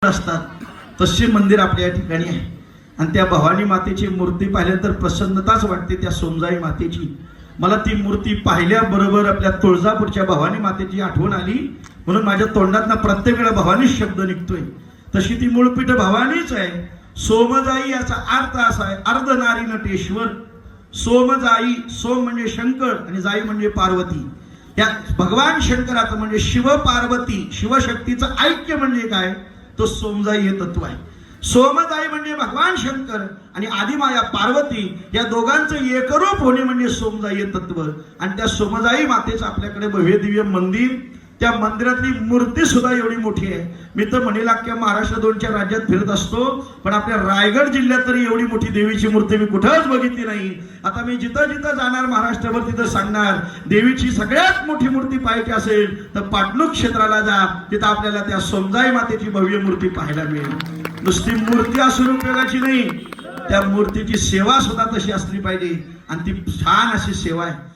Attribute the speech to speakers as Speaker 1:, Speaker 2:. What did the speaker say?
Speaker 1: असतात तसे मंदिर आपल्या या ठिकाणी आहे आणि त्या भवानी मातेची मूर्ती पाहिल्यानंतर प्रसन्नताच वाटते त्या सोमजाई मातेची। मला ती मूर्ती पाहिल्याबरोबर आपल्या तुळजापूरच्या भवानी मातेची आठवण आली, म्हणून माझ्या तोंडातनं प्रत्येक वेळा भवानी शब्द निघतोय। तशी ती मूळपीठ भवानीच आहे। सोमजाई याचा अर्थ असा आहे अर्धनारी नटेश्वर। सोमजाई, सोम म्हणजे शंकर आणि जाई म्हणजे पार्वती। या भगवान शंकराचं म्हणजे शिव पार्वती शिवशक्तीचं ऐक्य म्हणजे काय, तो सोमजाई हे तत्व आहे। सोमजाई म्हणजे भगवान शंकर आणि आदिमाया पार्वती या दोघांचं एकरूप होणे म्हणजे सोमजाई हे तत्व। आणि त्या सोमजाई मातेचं आपल्याकडे भव्य दिव्य मंदिर, त्या मंदिरातली मूर्ती सुद्धा एवढी मोठी आहे। मी तर म्हणेल अख्ख्या महाराष्ट्र 2-4 राज्यात फिरत असतो, पण आपल्या रायगड जिल्ह्यात तरी एवढी मोठी देवीची मूर्ती मी कुठंच बघितली नाही। आता मी जिथं जिथं जाणार महाराष्ट्रभर तिथं सांगणार, देवीची सगळ्यात मोठी मूर्ती पाहायची असेल तर पाटणूक क्षेत्राला जा, तिथं आपल्याला त्या सोमजाई मातेची भव्य मूर्ती पाहायला मिळेल। नुसती मूर्ती असून उपयोगाची नाही, त्या मूर्तीची सेवा सुद्धा तशी असली पाहिजे आणि ती छान अशी सेवा आहे।